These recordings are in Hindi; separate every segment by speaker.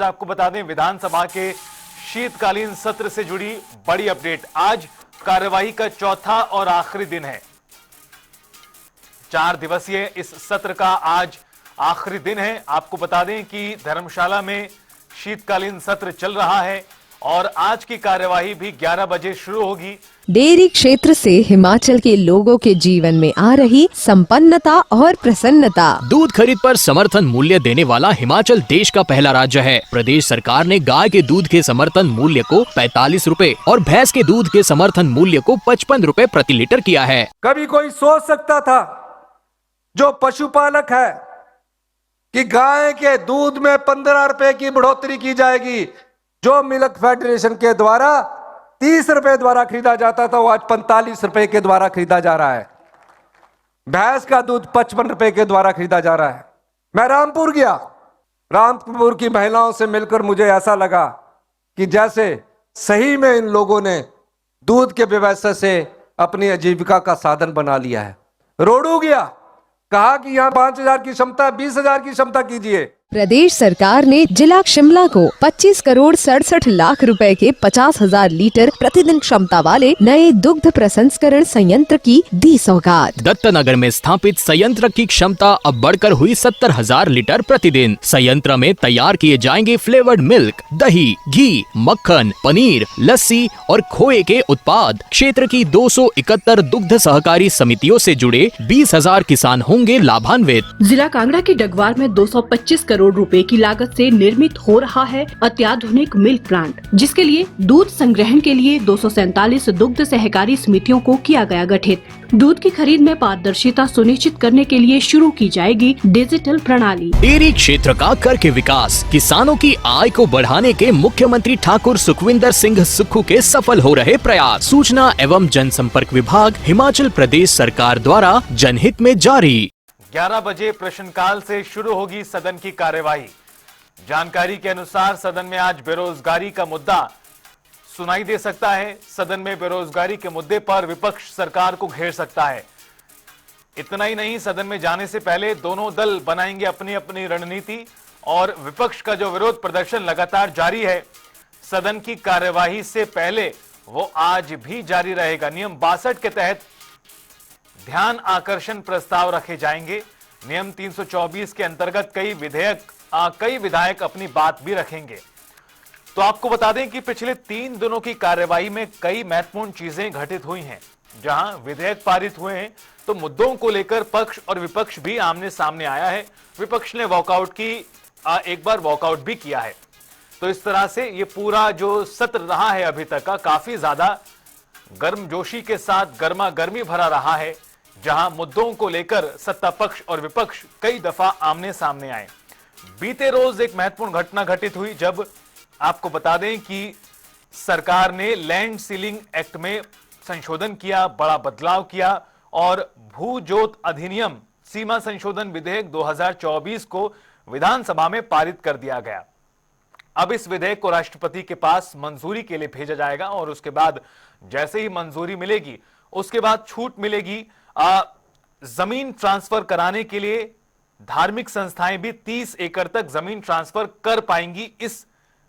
Speaker 1: न्यूज। आपको बता दें विधानसभा के शीतकालीन सत्र से जुड़ी बड़ी अपडेट। आज कार्यवाही का चौथा और आखिरी दिन है। 4 दिवसीय इस सत्र का आज आखिरी दिन है। आपको बता दें कि धर्मशाला में शीतकालीन सत्र चल रहा है और आज की कार्यवाही भी 11 बजे शुरू होगी।
Speaker 2: डेयरी क्षेत्र से हिमाचल के लोगों के जीवन में आ रही संपन्नता और प्रसन्नता।
Speaker 3: दूध खरीद पर समर्थन मूल्य देने वाला हिमाचल देश का पहला राज्य है। प्रदेश सरकार ने गाय के दूध के समर्थन मूल्य को 45 रुपए और भैंस के दूध के समर्थन मूल्य को 55 रुपए प्रति लीटर किया है।
Speaker 4: कभी कोई सोच सकता था जो पशुपालक है कि गाय के दूध में 15 रुपए की बढ़ोतरी की जाएगी, जो मिल्क फेडरेशन के द्वारा 30 रुपए द्वारा खरीदा जाता था वो आज 45 रुपए के द्वारा खरीदा जा रहा है। भैंस का दूध 55 रुपए के द्वारा खरीदा जा रहा है। मैं रामपुर गया, रामपुर की महिलाओं से मिलकर मुझे ऐसा लगा कि जैसे सही में इन लोगों ने दूध के व्यवसाय से अपनी आजीविका का साधन बना लिया है। रोडू गया, कहा कि यहाँ 5,000 की क्षमता 20,000 की क्षमता कीजिए।
Speaker 2: प्रदेश सरकार ने जिला शिमला को 25 करोड़ 67 लाख रुपए के 50,000 लीटर प्रतिदिन क्षमता वाले नए दुग्ध प्रसंस्करण संयंत्र की दी सौगात।
Speaker 3: दत्तनगर में स्थापित संयंत्र की क्षमता अब बढ़कर हुई 70,000 लीटर प्रतिदिन। संयंत्र में तैयार किए जाएंगे फ्लेवर्ड मिल्क, दही, घी, मक्खन, पनीर, लस्सी और खोए के उत्पाद। क्षेत्र की 271 दुग्ध सहकारी समितियों से जुड़े 20,000 किसान होंगे लाभान्वित।
Speaker 5: जिला कांगड़ा के डगवार में 225 करोड़ रुपए की लागत से निर्मित हो रहा है अत्याधुनिक मिल्क प्लांट, जिसके लिए दूध संग्रहण के लिए 247 दुग्ध सहकारी समितियों को किया गया गठित। दूध की खरीद में पारदर्शिता सुनिश्चित करने के लिए शुरू की जाएगी डिजिटल प्रणाली।
Speaker 3: डेयरी क्षेत्र का करके विकास, किसानों की आय को बढ़ाने के मुख्यमंत्री ठाकुर सुखविंदर सिंह सुक्खू के सफल हो रहे प्रयास। सूचना एवं जनसंपर्क विभाग हिमाचल प्रदेश सरकार द्वारा जनहित में जारी।
Speaker 1: 11 बजे प्रश्नकाल से शुरू होगी सदन की कार्यवाही। जानकारी के अनुसार सदन में आज बेरोजगारी का मुद्दा सुनाई दे सकता है। सदन में बेरोजगारी के मुद्दे पर विपक्ष सरकार को घेर सकता है। इतना ही नहीं, सदन में जाने से पहले दोनों दल बनाएंगे अपनी अपनी रणनीति और विपक्ष का जो विरोध प्रदर्शन लगातार जारी है सदन की कार्यवाही से पहले, वो आज भी जारी रहेगा। नियम 62 के तहत ध्यान आकर्षण प्रस्ताव रखे जाएंगे। नियम 324 के अंतर्गत कई विधायक अपनी बात भी रखेंगे। तो आपको बता दें कि पिछले 3 दिनों की कार्यवाही में कई महत्वपूर्ण चीजें घटित हुई हैं। जहां विधेयक पारित हुए हैं तो मुद्दों को लेकर पक्ष और विपक्ष भी आमने सामने आया है। विपक्ष ने एक बार वॉकआउट भी किया है। तो इस तरह से ये पूरा जो सत्र रहा है अभी तक का काफी ज्यादा गर्मजोशी के साथ गर्मा गर्मी भरा रहा है, जहां मुद्दों को लेकर सत्ता पक्ष और विपक्ष कई दफा आमने सामने आए। बीते रोज एक महत्वपूर्ण घटना घटित हुई जब आपको बता दें कि सरकार ने लैंड सीलिंग एक्ट में संशोधन किया, बड़ा बदलाव किया और भू जोत अधिनियम सीमा संशोधन विधेयक 2024 को विधानसभा में पारित कर दिया गया। अब इस विधेयक को राष्ट्रपति के पास मंजूरी के लिए भेजा जाएगा और उसके बाद जैसे ही मंजूरी मिलेगी उसके बाद छूट मिलेगी। जमीन ट्रांसफर कराने के लिए धार्मिक संस्थाएं भी 30 एकड़ तक जमीन ट्रांसफर कर पाएंगी इस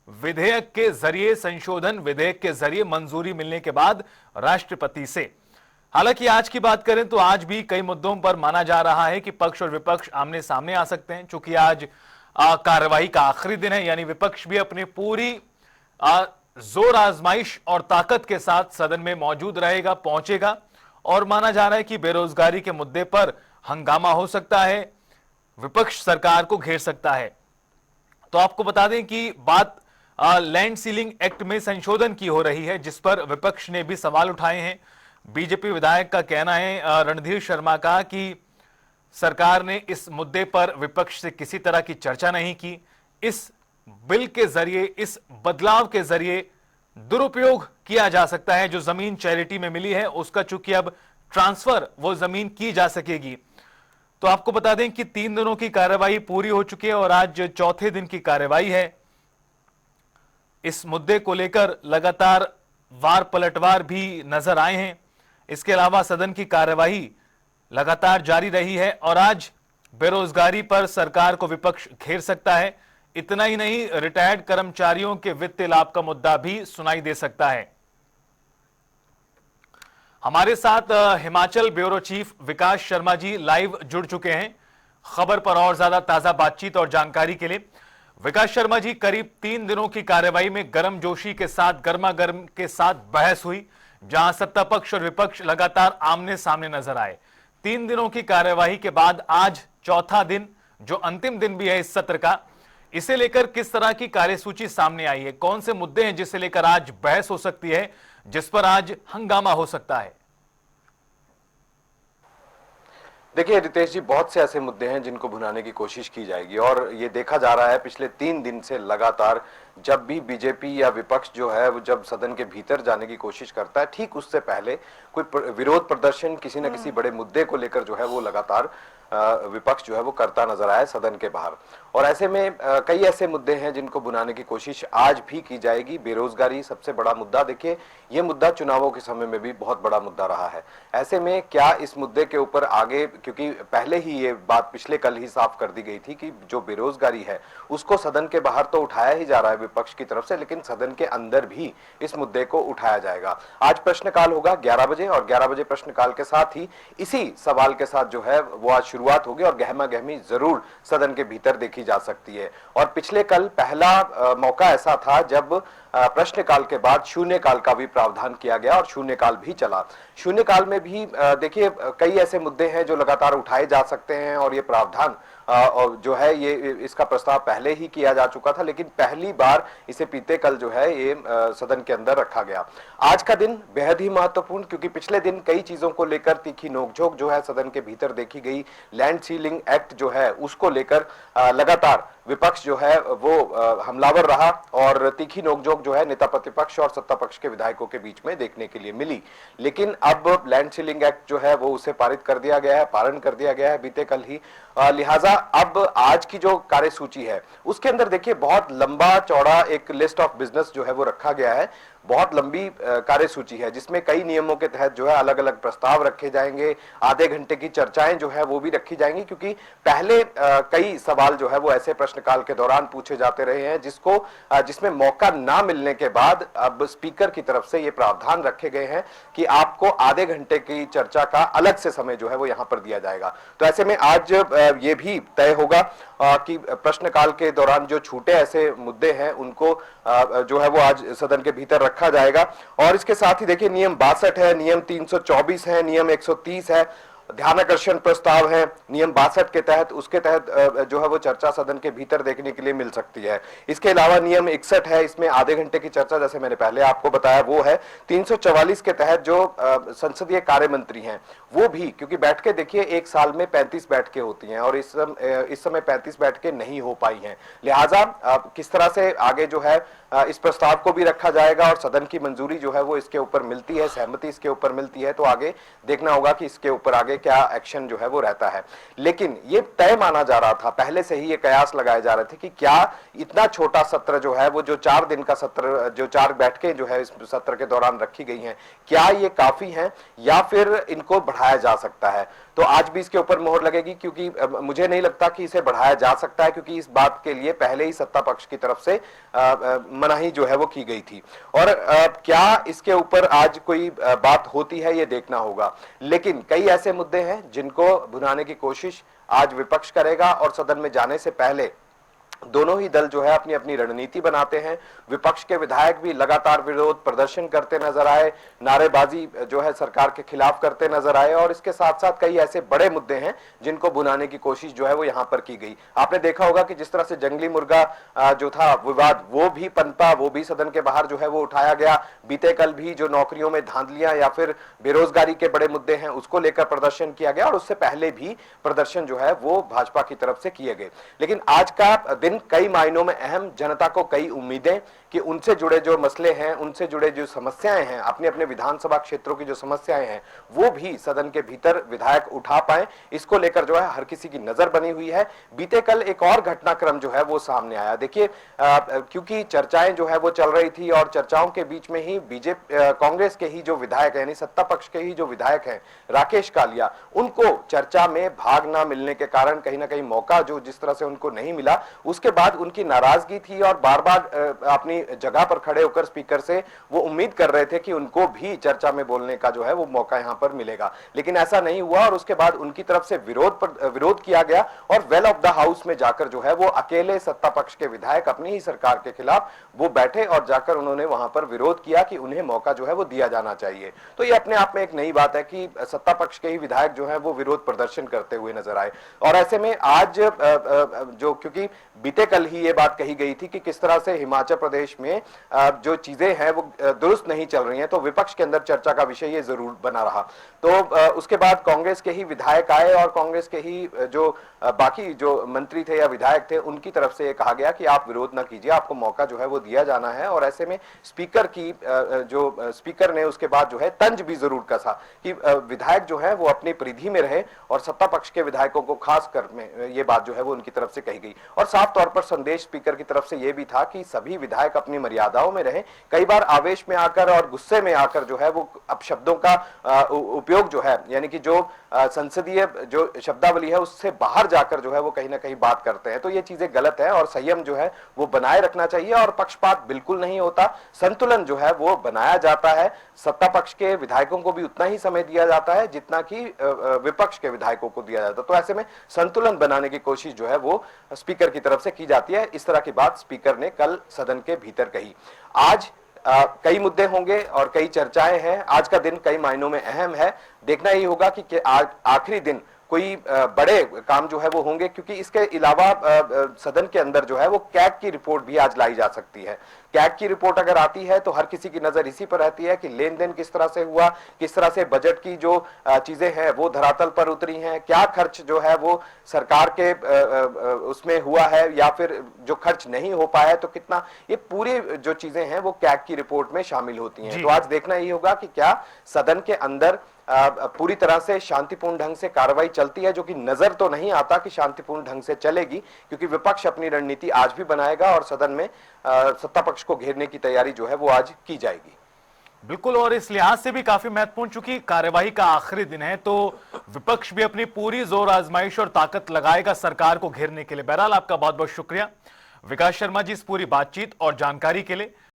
Speaker 1: विधेयक के जरिए, संशोधन विधेयक के जरिए मंजूरी मिलने के बाद राष्ट्रपति से। हालांकि आज की बात करें तो आज भी कई मुद्दों पर माना जा रहा है कि पक्ष और विपक्ष आमने सामने आ सकते हैं। चूंकि आज कार्यवाही का आखिरी दिन है, यानी विपक्ष भी अपनी पूरी जोर आजमाइश और ताकत के साथ सदन में मौजूद रहेगा, पहुंचेगा और माना जा रहा है कि बेरोजगारी के मुद्दे पर हंगामा हो सकता है, विपक्ष सरकार को घेर सकता है। तो आपको बता दें कि बात लैंड सीलिंग एक्ट में संशोधन की हो रही है, जिस पर विपक्ष ने भी सवाल उठाए हैं। बीजेपी विधायक का कहना है, रणधीर शर्मा का, कि सरकार ने इस मुद्दे पर विपक्ष से किसी तरह की चर्चा नहीं की। इस बिल के जरिए, इस बदलाव के जरिए दुरुपयोग किया जा सकता है। जो जमीन चैरिटी में मिली है उसका चूंकि अब ट्रांसफर वो जमीन की जा सकेगी। तो आपको बता दें कि 3 दिनों की कार्यवाही पूरी हो चुकी है और आज चौथे दिन की कार्यवाही है। इस मुद्दे को लेकर लगातार वार पलटवार भी नजर आए हैं। इसके अलावा सदन की कार्यवाही लगातार जारी रही है और आज बेरोजगारी पर सरकार को विपक्ष घेर सकता है। इतना ही नहीं, रिटायर्ड कर्मचारियों के वित्तीय लाभ का मुद्दा भी सुनाई दे सकता है। हमारे साथ हिमाचल ब्यूरो चीफ विकास शर्मा जी लाइव जुड़ चुके हैं खबर पर और ज्यादा ताजा बातचीत और जानकारी के लिए। विकास शर्मा जी, करीब 3 दिनों की कार्यवाही में गर्मजोशी के साथ गर्मागर्म के साथ बहस हुई, जहां सत्ता पक्ष और विपक्ष लगातार आमने सामने नजर आए। 3 दिनों की कार्यवाही के बाद आज चौथा दिन, जो अंतिम दिन भी है इस सत्र का, इसे लेकर किस तरह की कार्यसूची सामने आई है? कौन से मुद्दे हैं जिसे लेकर आज बहस हो सकती है, जिस पर आज हंगामा हो सकता है?
Speaker 6: देखिए रितेश जी, बहुत से ऐसे मुद्दे हैं जिनको भुनाने की कोशिश की जाएगी और ये देखा जा रहा है पिछले 3 दिन से लगातार, जब भी बीजेपी या विपक्ष जो है वो जब सदन के भीतर जाने की कोशिश करता है, ठीक उससे पहले कोई विरोध प्रदर्शन किसी न किसी बड़े मुद्दे को लेकर जो है वो लगातार विपक्ष जो है वो करता नजर आया सदन के बाहर। और ऐसे में कई ऐसे मुद्दे हैं जिनको भुनाने की कोशिश आज भी की जाएगी। बेरोजगारी सबसे बड़ा मुद्दा, देखिए ये मुद्दा चुनावों के समय में भी बहुत बड़ा मुद्दा रहा है। ऐसे में क्या इस मुद्दे के ऊपर आगे, क्योंकि पहले ही ये बात पिछले कल ही साफ कर दी गई थी कि जो बेरोजगारी है उसको सदन के बाहर तो उठाया ही जा रहा है विपक्ष की तरफ से, लेकिन सदन के अंदर भी इस मुद्दे को उठाया जाएगा। आज प्रश्नकाल होगा 11 बजे और 11 बजे प्रश्नकाल के साथ ही इसी सवाल के साथ जो है वो आज शुरुआत होगी और गहमा गहमी जरूर सदन के भीतर देखी जा सकती है। और पिछले कल पहला मौका ऐसा था जब प्रश्नकाल के बाद शून्यकाल का भी प्रावधान किया गया और शून्यकाल भी चला। शून्यकाल में भी देखिए कई ऐसे मुद्दे हैं जो लगातार उठाए जा सकते हैं और ये प्रावधान जो है ये इसका प्रस्ताव पहले ही किया जा चुका था, लेकिन पहली बार इसे पीते कल जो है ये सदन के अंदर रखा गया। आज का दिन बेहद ही महत्वपूर्ण, क्योंकि पिछले दिन कई चीजों को लेकर तीखी नोकझोंक जो है सदन के भीतर देखी गई। लैंड सीलिंग एक्ट जो है उसको लेकर लगातार विपक्ष जो है वो हमलावर रहा और तीखी नोकझोंक जो है नेता प्रतिपक्ष और सत्ता पक्ष के विधायकों के बीच में देखने के लिए मिली। लेकिन अब लैंड सीलिंग एक्ट जो है वो उसे पारित कर दिया गया है, पारण कर दिया गया है बीते कल ही। लिहाजा अब आज की जो कार्यसूची है उसके अंदर देखिए बहुत लंबा चौड़ा एक लिस्ट ऑफ बिजनेस जो है वो रखा गया है। बहुत लंबी कार्यसूची है जिसमें कई नियमों के तहत जो है अलग अलग प्रस्ताव रखे जाएंगे, आधे घंटे की चर्चाएं जो है वो भी रखी जाएंगी, क्योंकि पहले कई सवाल जो है वो ऐसे प्रश्नकाल के दौरान पूछे जाते रहे हैं जिसमें मौका ना मिलने के बाद अब स्पीकर की तरफ से ये प्रावधान रखे गए हैं कि आपको आधे घंटे की चर्चा का अलग से समय जो है वो यहां पर दिया जाएगा। तो ऐसे में आज ये भी तय होगा कि प्रश्नकाल के दौरान जो छूटे ऐसे मुद्दे हैं उनको जो है वो आज सदन के भीतर रखा जाएगा। और इसके साथ ही देखिए नियम 62 है, नियम 324 है, नियम 130 है, ध्यानाकर्षण प्रस्ताव है नियम 62 के तहत, उसके तहत जो है वो चर्चा सदन के भीतर देखने के लिए मिल सकती है। इसके अलावा नियम 61 है, इसमें आधे घंटे की चर्चा जैसे मैंने पहले आपको बताया वो है। 344 के तहत जो संसदीय कार्य मंत्री हैं वो भी, क्योंकि बैठकें देखिए एक साल में 35 बैठकें होती हैं और इस समय 35 बैठकें नहीं हो पाई हैं, लिहाजा किस तरह से आगे जो है इस प्रस्ताव को भी रखा जाएगा और सदन की मंजूरी जो है वो इसके ऊपर मिलती है, सहमति इसके ऊपर मिलती है, तो आगे देखना होगा कि इसके ऊपर आगे क्या एक्शन जो है वो रहता है। लेकिन ये तय माना जा रहा था, पहले से ही ये कयास लगाए जा रहे थे कि क्या इतना छोटा सत्र जो है वो जो 4 दिन का सत्र, जो 4 बैठकें जो है इस सत्र के दौरान रखी गई हैं, क्या ये काफी हैं या फिर इनको बढ़ाया जा सकता है। तो आज भी इसके ऊपर मोहर लगेगी, क्योंकि मुझे नहीं लगता कि इसे बढ़ाया जा सकता है, क्योंकि इस बात के लिए पहले ही सत्ता पक्ष की तरफ से मनाही जो है वो की गई थी। और क्या इसके ऊपर आज कोई बात होती है ये देखना होगा। लेकिन कई ऐसे मुद्दे हैं जिनको भुनाने की कोशिश आज विपक्ष करेगा और सदन में जाने से पहले दोनों ही दल जो है अपनी अपनी रणनीति बनाते हैं। विपक्ष के विधायक भी लगातार विरोध प्रदर्शन करते नजर आए, नारेबाजी जो है सरकार के खिलाफ करते नजर आए और इसके साथ साथ कई ऐसे बड़े मुद्दे हैं जिनको भुनाने की कोशिश जो है वो यहां पर की गई। आपने देखा होगा कि जिस तरह से जंगली मुर्गा जो था विवाद वो भी पनपा, वो भी सदन के बाहर जो है वो उठाया गया। बीते कल भी जो नौकरियों में धांधलियां या फिर बेरोजगारी के बड़े मुद्दे हैं उसको लेकर प्रदर्शन किया गया और उससे पहले भी प्रदर्शन जो है वो भाजपा की तरफ से किए गए। लेकिन आज का दिन कई मायनों में अहम, जनता को कई उम्मीदें कि उनसे जुड़े जो मसले हैं, उनसे जुड़े जो समस्याएं हैं, अपने अपने विधानसभा क्षेत्रों की जो समस्याएं हैं वो भी सदन के भीतर विधायक उठा पाए, इसको लेकर जो है हर किसी की नजर बनी हुई है। बीते कल एक और घटनाक्रम जो है वो सामने आया। देखिए क्योंकि चर्चाएं जो है वो चल रही थी और चर्चाओं के बीच में ही कांग्रेस के ही जो विधायक यानी सत्ता पक्ष के ही जो विधायक हैं राकेश कालिया, उनको चर्चा में भाग ना मिलने के कारण कहीं ना कहीं मौका जो जिस तरह से उनको नहीं मिला, उस उसके बाद उनकी नाराजगी थी और बार बार अपनी जगह पर खड़े होकर स्पीकर से वो उम्मीद कर रहे थे कि उनको भी चर्चा में बोलने का जो है वो मौका यहां पर मिलेगा, लेकिन ऐसा नहीं हुआ और उसके बाद उनकी तरफ से विरोध किया गया और वेल ऑफ द हाउस में जाकर जो है वो अकेले सत्ता पक्ष के विधायक अपनी ही सरकार के खिलाफ वो बैठे और जाकर उन्होंने वहां पर विरोध किया कि उन्हें मौका जो है वो दिया जाना चाहिए। तो ये अपने आप में एक नई बात है कि सत्ता पक्ष के ही विधायक जो है वो विरोध प्रदर्शन करते हुए नजर आए। और ऐसे में आज जो, क्योंकि बीते कल ही ये बात कही गई थी कि किस तरह से हिमाचल प्रदेश में जो चीजें हैं वो दुरुस्त नहीं चल रही हैं, तो विपक्ष के अंदर चर्चा का विषय ये जरूर बना रहा। तो उसके बाद कांग्रेस के ही विधायक आए और कांग्रेस के ही जो बाकी जो मंत्री थे या विधायक थे उनकी तरफ से कहा गया कि आप विरोध न कीजिए, आपको मौका जो है वो दिया जाना है। और ऐसे में स्पीकर की जो स्पीकर ने उसके बाद जो है तंज भी जरूर कसा कि विधायक जो है वो अपनी परिधि में रहे और सत्ता पक्ष के विधायकों को खास कर में ये बात जो है वो उनकी तरफ से कही गई। और साफ तौर पर संदेश स्पीकर की तरफ से ये भी था कि सभी विधायक अपनी मर्यादाओं में रहें। कई बार आवेश में आकर और गुस्से में आकर जो है वो अपशब्दों का उपयोग जो है, यानी कि जो संसदीय जो शब्दावली है उससे बाहर जाकर जो है वो कहीं ना कहीं बात करते हैं, तो ये चीजें गलत है और संयम जो है वो बनाए रखना चाहिए और पक्षपात बिल्कुल नहीं होता, संतुलन जो है वो बनाया जाता है। सत्ता पक्ष के विधायकों को भी उतना ही समय दिया जाता है जितना कि विपक्ष के विधायकों को दिया जाता है। तो ऐसे में संतुलन बनाने की कोशिश जो है वो स्पीकर की तरफ से की जाती है। इस तरह की बात स्पीकर ने कल सदन के भीतर कही। आज कई मुद्दे होंगे और कई चर्चाएं हैं। आज का दिन कई मायनों में अहम है। देखना ही होगा कि आज आखिरी दिन कोई बड़े काम जो है वो होंगे, क्योंकि इसके अलावा सदन के अंदर जो है वो कैग की रिपोर्ट भी आज लाई जा सकती है। कैग की रिपोर्ट अगर आती है तो हर किसी की नजर इसी पर रहती है कि लेन देन किस तरह से हुआ, किस तरह से बजट की जो चीजें हैं वो धरातल पर उतरी हैं, क्या खर्च जो है वो सरकार के उसमें हुआ है या फिर जो खर्च नहीं हो पाया है तो कितना, ये पूरी जो चीजें हैं वो कैग की रिपोर्ट में शामिल होती हैं। तो आज देखना ही होगा कि क्या सदन के अंदर पूरी तरह से शांतिपूर्ण ढंग से कार्रवाई चलती है, जो कि नजर तो नहीं आता कि शांतिपूर्ण ढंग से चलेगी, क्योंकि विपक्ष अपनी रणनीति आज भी बनाएगा और सदन में सत्ता पक्ष को घेरने की तैयारी जो है वो आज की जाएगी।
Speaker 1: बिल्कुल, और इस लिहाज से भी काफी महत्वपूर्ण, चूंकि कार्यवाही का आखिरी दिन है तो विपक्ष भी अपनी पूरी जोर आजमाइश और ताकत लगाएगा सरकार को घेरने के लिए। बहरहाल आपका बहुत बहुत शुक्रिया विकास शर्मा जी इस पूरी बातचीत और जानकारी के लिए।